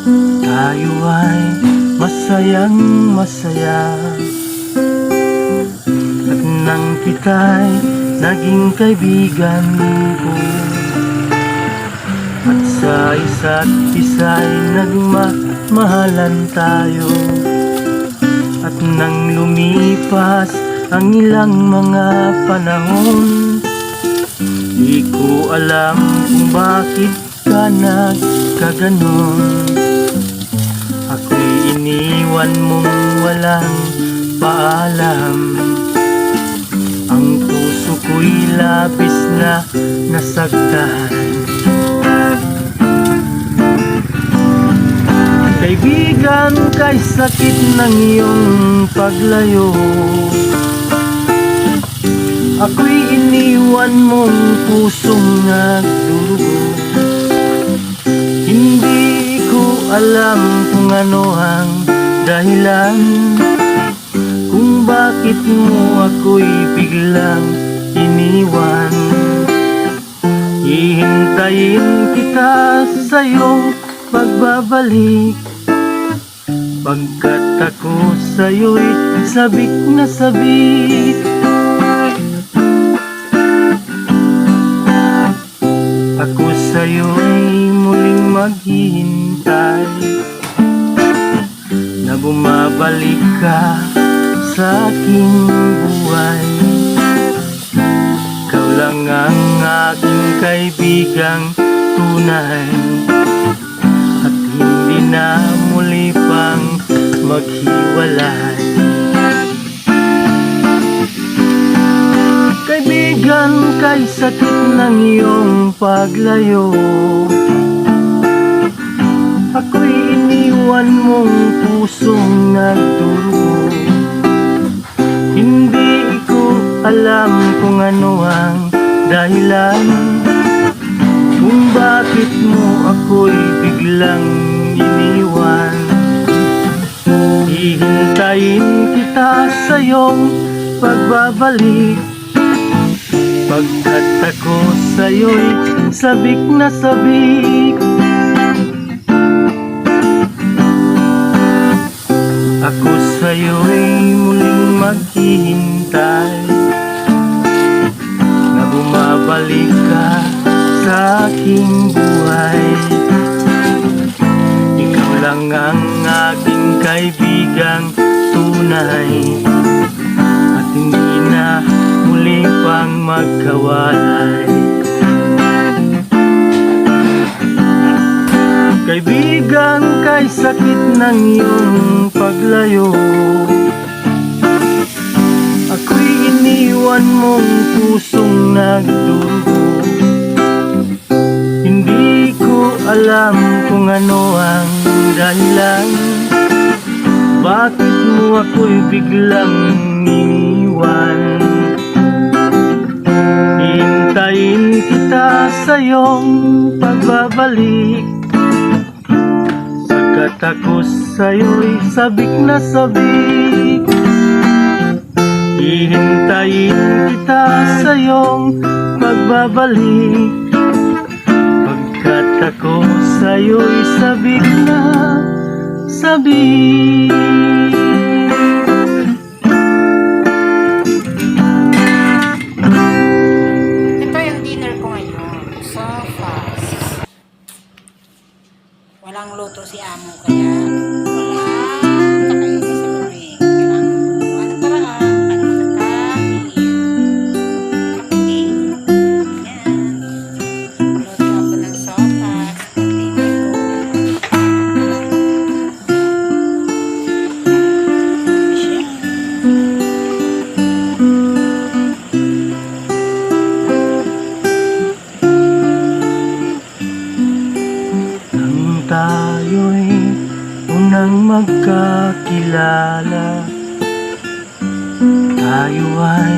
Tayo ay masayang masaya, at nang kita'y naging kaibigan ko, at sa isa't isa'y nagmamahalan tayo. At nang lumipas ang ilang mga panahon, di ko alam kung bakit ka nagkaganon. Ako'y iniwan mong walang paalam, ang puso ko'y labis na nasaktan. Kaibigan, kay sakit ng iyong paglayo, ako'y iniwan mong pusong nagdurugo. Hindi ko alam kung ano ang dahilan, kung bakit mo ako'y biglang iniwan. Hihintayin kita sa iyong pagbabalik, pagkat ako sa'yo'y sabik na sabik. Ako sa'yo'y muling maghihintay, na bumabalik ka sa aking buhay. Ikaw lang ang aking kaibigang tunay, at hindi na muli pang maghiwalay. Kaibigan, kay sakit ng iyong paglayo, ako'y iniwan mong pusong nagdurugo. Hindi ko alam kung ano ang dahilan, kung bakit mo ako'y biglang iniwan. Hihintayin kita sa iyong pagbabalik, pagkat ako sa'yo'y sabik na sabik. Ako sa'yo'y muling maghihintay, na bumabalik ka sa aking buhay. Ikaw lang ang aking kaibigang tunay, at hindi na muli pang magkawalay. Kaibigan, kay sakit ng iyong paglayo, ako'y iniwan mong pusong nagdurugo. Hindi ko alam kung ano ang dahilan, bakit mo ako'y biglang iniwan. Hintayin kita sa iyong pagbabalik, sagat ako sa'yo'y sabik na sabik. Hihintayin kita sa iyong pagbabalik, pagkat ako sa'yo'y sabik na sabik. Ito yung dinner ko ngayon. So fast. Walang luto si amo, kaya wala kakainin si Lori. Kailangan gumawa ng paraan para makakain. Okay? Yan. Luto ako ng sopas. Dinner ko. Nang tayo'y unang magkakilala, tayo ay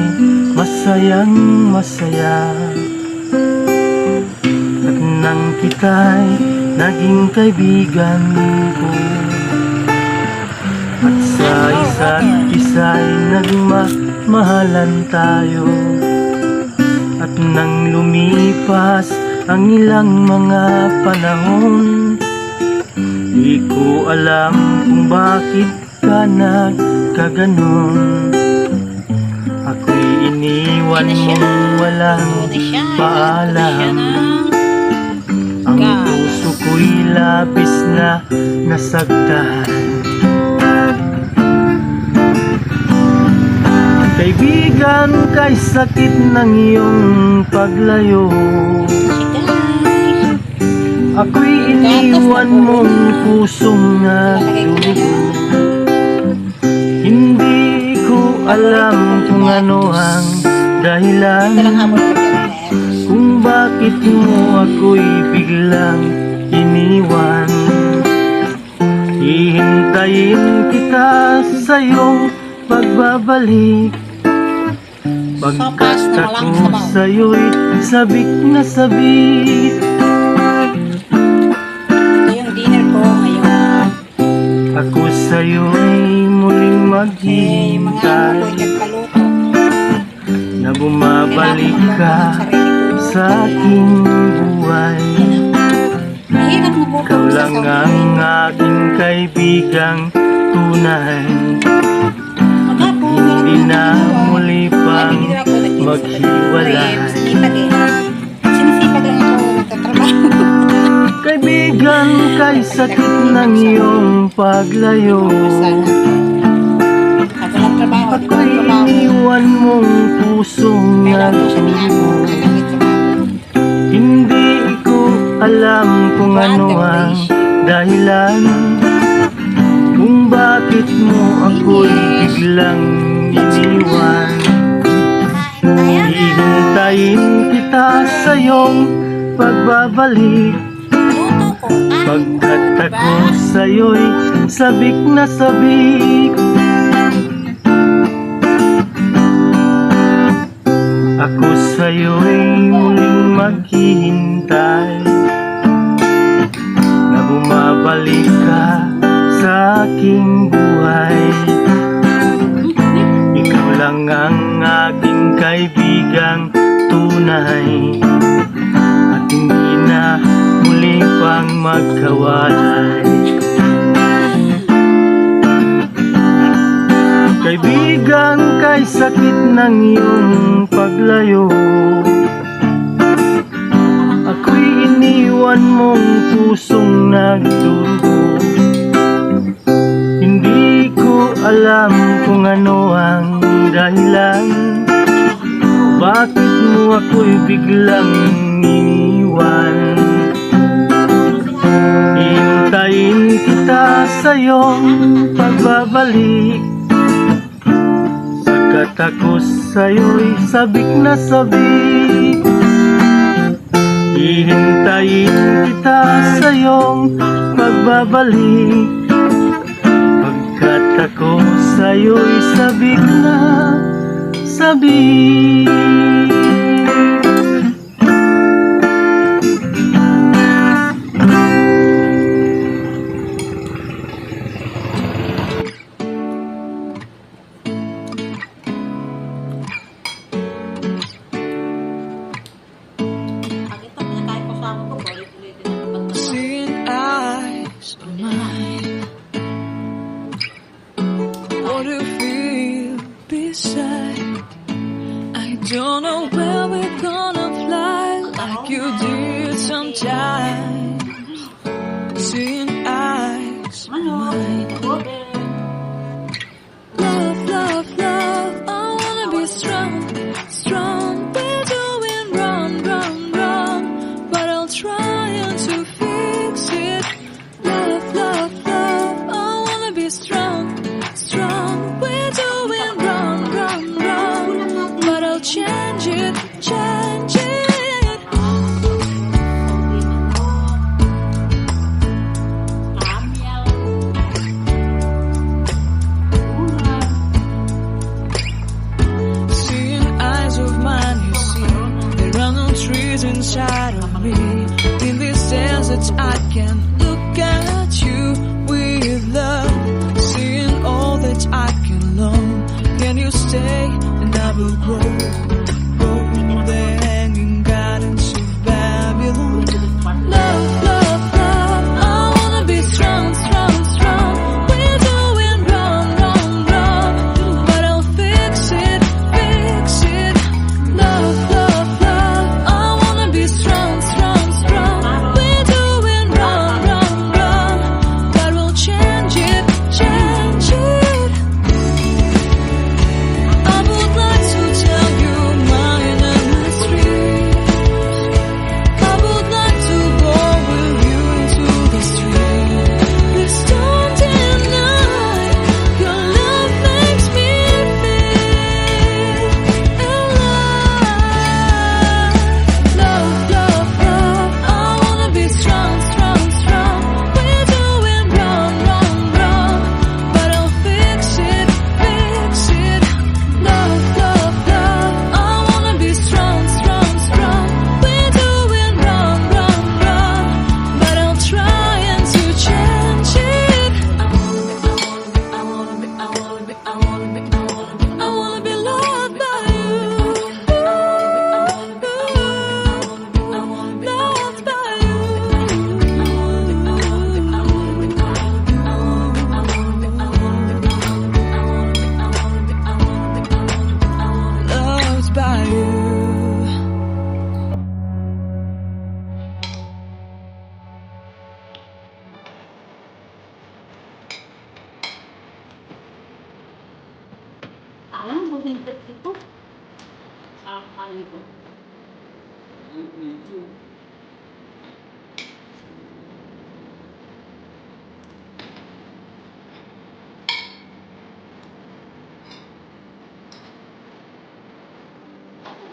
masayang masaya, at nang kita'y naging kaibigan ko, at sa isa't isa'y nagmamahalan tayo. At nang lumipas ang ilang mga panahon, Di ko alam kung bakit ka nagkaganon. Ako'y iniwan mong walang paalam. Ang puso ko'y labis na nasaktan. Kaibigan, kay sakit ng iyong paglayo, ako'y iniwan mong pusong nagdugo. Hindi ko alam kung ano ang dahilan, kung bakit mo ako'y biglang iniwan. Hihintayin kita sa iyong pagbabalik, pagkat ako sa'yo'y sabik na sabik. Ako sa'yo'y muling maghihintay na bumabalik ka sa aking buhay. Ikaw lang ang aking kaibigang tunay. Hindi na muli pang maghiwalay. Kaibigan, kay sakit ng iyong paglayo, ako'y iniwan mong pusong nagdugo. Hindi ko alam kung ano ang dahilan, kung bakit mo ako'y biglang iniwan. Hihintayin kita sa iyong pagbabalik, pagkat ako sa'yo'y sabik na sabik. Ako sa'yo'y muling maghihintay na bumabalik ka sa aking buhay. Ikaw lang ang aking kaibigang tunay, at hindi na muli pang magkawalay. Kaibigan, kay sakit ng iyong paglayo, ako'y iniwan mong pusong nagdugo. Hindi ko alam kung ano ang dahilan, bakit mo ako'y biglang iniwan. Hintayin kita sa iyong pagbabalik, sagat ako sa'yo'y sabik na sabik. Hihintayin kita sa iyong pagbabalik, pagkat ako sa'yo'y sabik na sabik. Seeing eyes of mine, what do you feel beside? I don't know where we're gonna fly like you did sometimes. Seeing eyes of mine, love, love, love, I wanna be strong, strong. We're doing wrong, wrong, wrong, but I'll try to fix it. Love, love, love, I wanna be strong, strong. We're doing wrong, wrong, wrong, but I'll change it, change it. hindot ito. Ano ito?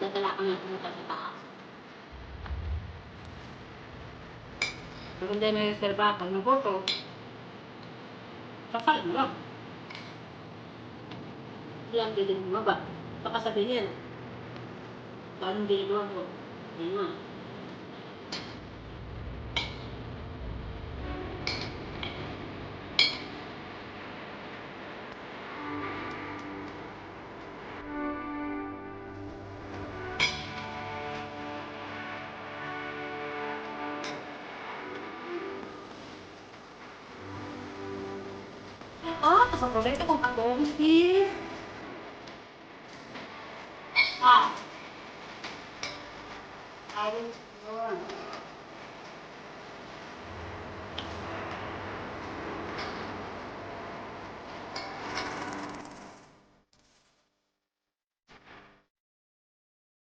Dadala ka nga pumunta sa taas. Pero hindi may reserva ako ng photo. Sakal lang. Lang din mo ba? Baka sabihin. Paano ginagawa mo? Yun nga. Sa proyekto kong ako. Ah. Ayun.